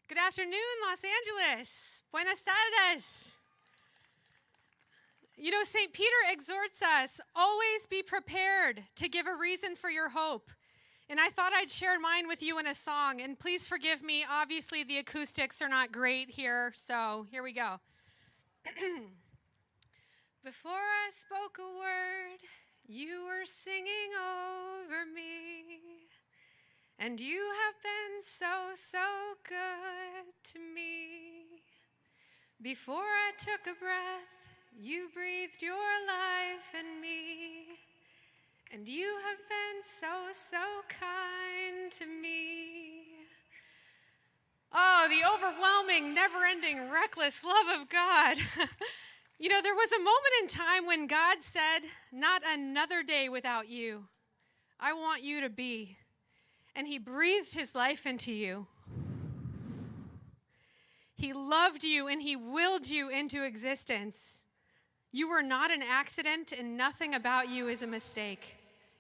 Good afternoon, Los Angeles. Buenas tardes. You know, St. Peter exhorts us, always be prepared to give a reason for your hope. And I thought I'd share mine with you in a song. And please forgive me, obviously the acoustics are not great here, so here we go. Before I spoke a word, you were singing over me. And you have been so, so good to me. Before I took a breath, you breathed your life in me. And you have been so, so kind to me. Oh, the overwhelming, never-ending, reckless love of God. You know, there was a moment in time when God said, not another day without you. I want you to be. And he breathed his life into you. He loved you and he willed you into existence. You were not an accident and nothing about you is a mistake.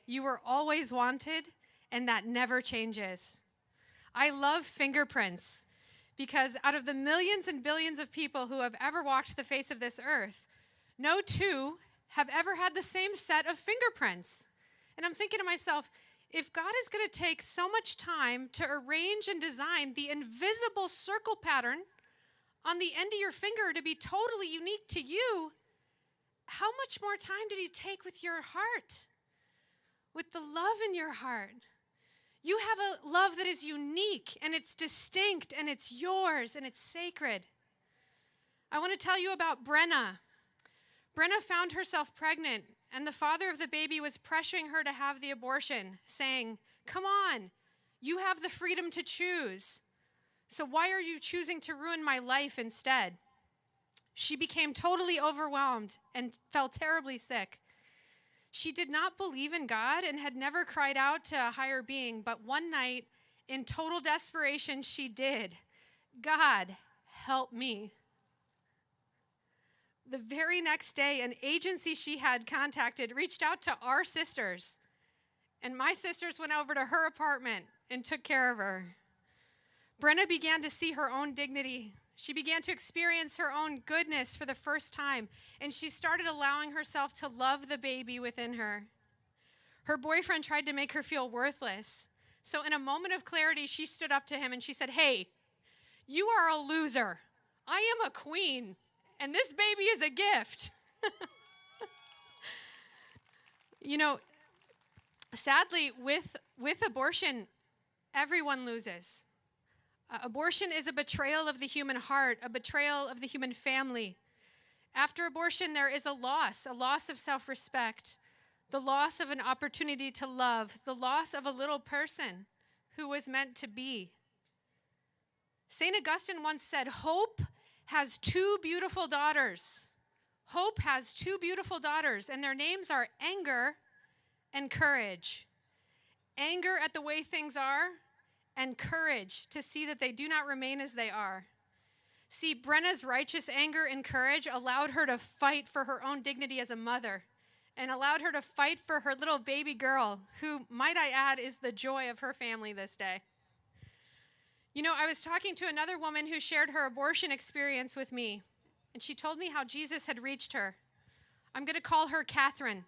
You were always wanted and that never changes. I love fingerprints because out of the millions and billions of people who have ever walked the face of this earth, no two have ever had the same set of fingerprints. And I'm thinking to myself, if God is going to take so much time to arrange and design the invisible circle pattern on the end of your finger to be totally unique to you, how much more time did he take with your heart, with the love in your heart? You have a love that is unique and it's distinct and it's yours and it's sacred. I want to tell you about Brenna. Brenna found herself pregnant. And the father of the baby was pressuring her to have the abortion, saying, come on, you have the freedom to choose. So why are you choosing to ruin my life instead? She became totally overwhelmed and fell terribly sick. She did not believe in God and had never cried out to a higher being, but one night, in total desperation, she did. God, help me. The very next day, an agency she had contacted reached out to our sisters. And my sisters went over to her apartment and took care of her. Brenna began to see her own dignity. She began to experience her own goodness for the first time. And she started allowing herself to love the baby within her. Her boyfriend tried to make her feel worthless. So in a moment of clarity, she stood up to him and she said, hey, you are a loser. I am a queen. And this baby is a gift. You know, sadly, with abortion, everyone loses. Abortion is a betrayal of the human heart, a betrayal of the human family. After abortion, there is a loss of self-respect, the loss of an opportunity to love, the loss of a little person who was meant to be. St. Augustine once said, hope has two beautiful daughters. Hope has two beautiful daughters, and their names are anger and courage. Anger at the way things are, and courage to see that they do not remain as they are. See, Brenna's righteous anger and courage allowed her to fight for her own dignity as a mother, and allowed her to fight for her little baby girl, who, might I add, is the joy of her family this day. You know, I was talking to another woman who shared her abortion experience with me, and she told me how Jesus had reached her. I'm going to call her Catherine.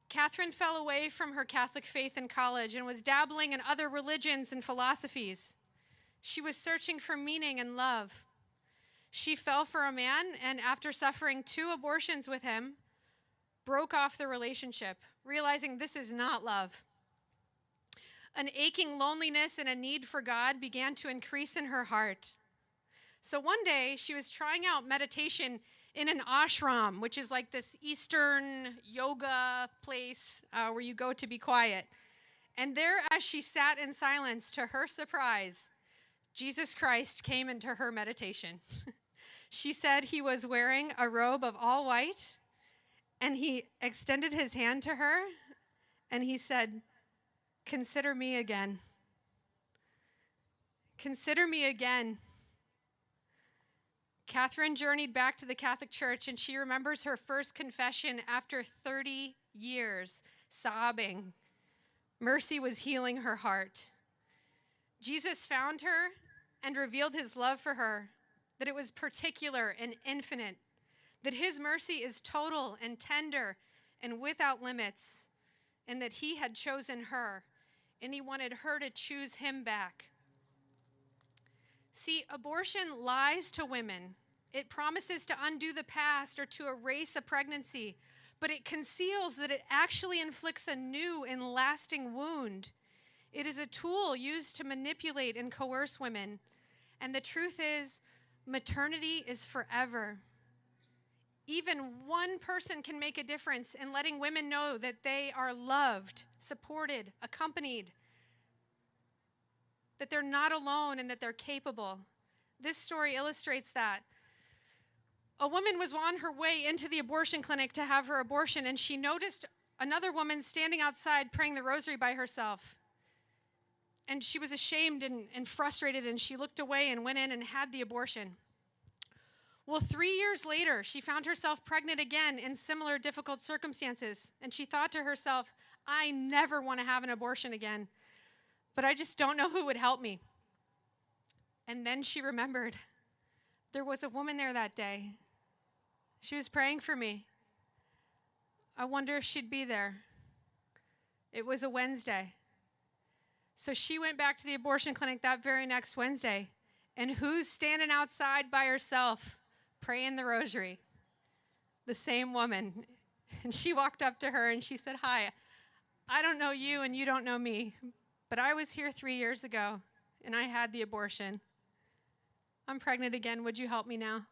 Catherine fell away from her Catholic faith in college and was dabbling in other religions and philosophies. She was searching for meaning and love. She fell for a man, and after suffering 2 abortions with him, broke off the relationship, realizing this is not love. An aching loneliness and a need for God began to increase in her heart. So one day, she was trying out meditation in an ashram, which is like this Eastern yoga place where you go to be quiet. And there, as she sat in silence, to her surprise, Jesus Christ came into her meditation. She said he was wearing a robe of all white, and he extended his hand to her, and he said, consider me again. Consider me again. Catherine journeyed back to the Catholic Church, and she remembers her first confession after 30 years, sobbing. Mercy was healing her heart. Jesus found her and revealed his love for her, that it was particular and infinite, that his mercy is total and tender and without limits, and that he had chosen her, and he wanted her to choose him back. See, abortion lies to women. It promises to undo the past or to erase a pregnancy, but it conceals that it actually inflicts a new and lasting wound. It is a tool used to manipulate and coerce women. And the truth is, maternity is forever. Even one person can make a difference in letting women know that they are loved, supported, accompanied, that they're not alone and that they're capable. This story illustrates that. A woman was on her way into the abortion clinic to have her abortion, and she noticed another woman standing outside praying the rosary by herself. And she was ashamed and frustrated, and she looked away and went in and had the abortion. Well, 3 years later, she found herself pregnant again in similar difficult circumstances, and she thought to herself, I never want to have an abortion again, but I just don't know who would help me. And then she remembered there was a woman there that day. She was praying for me. I wonder if she'd be there. It was a Wednesday. So she went back to the abortion clinic that very next Wednesday. And who's standing outside by herself praying the rosary? The same woman. And she walked up to her and she said, hi, I don't know you and you don't know me, but I was here 3 years ago and I had the abortion. I'm pregnant again. Would you help me now?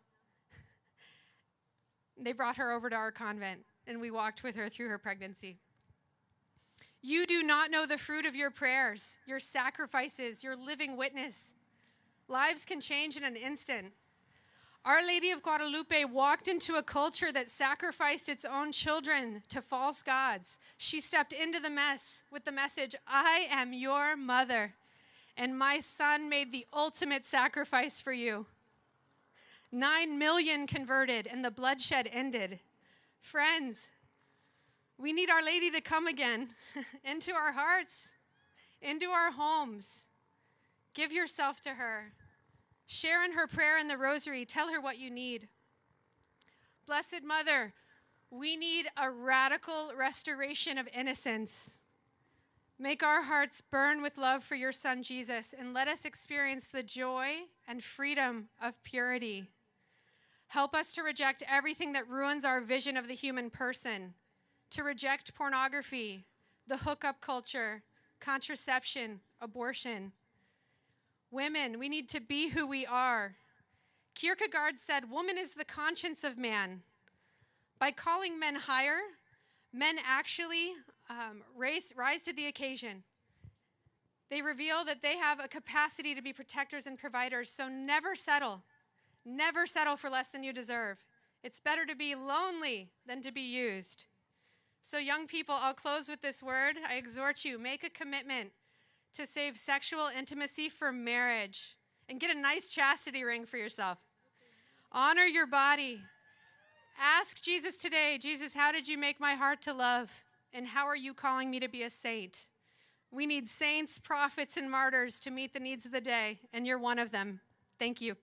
They brought her over to our convent and we walked with her through her pregnancy. You do not know the fruit of your prayers, your sacrifices, your living witness. Lives can change in an instant. Our Lady of Guadalupe walked into a culture that sacrificed its own children to false gods. She stepped into the mess with the message, I am your mother, and my son made the ultimate sacrifice for you. 9 million converted, and the bloodshed ended. Friends, we need Our Lady to come again into our hearts, into our homes. Give yourself to her. Share in her prayer in the rosary. Tell her what you need. Blessed Mother, we need a radical restoration of innocence. Make our hearts burn with love for your Son, Jesus, and let us experience the joy and freedom of purity. Help us to reject everything that ruins our vision of the human person, to reject pornography, the hookup culture, contraception, abortion. Women, we need to be who we are. Kierkegaard said, woman is the conscience of man. By calling men higher, men actually rise to the occasion. They reveal that they have a capacity to be protectors and providers, so never settle. Never settle for less than you deserve. It's better to be lonely than to be used. So young people, I'll close with this word. I exhort you, make a commitment to save sexual intimacy for marriage and get a nice chastity ring for yourself. Honor your body. Ask Jesus today, Jesus, how did you make my heart to love? And how are you calling me to be a saint? We need saints, prophets, and martyrs to meet the needs of the day, and you're one of them. Thank you.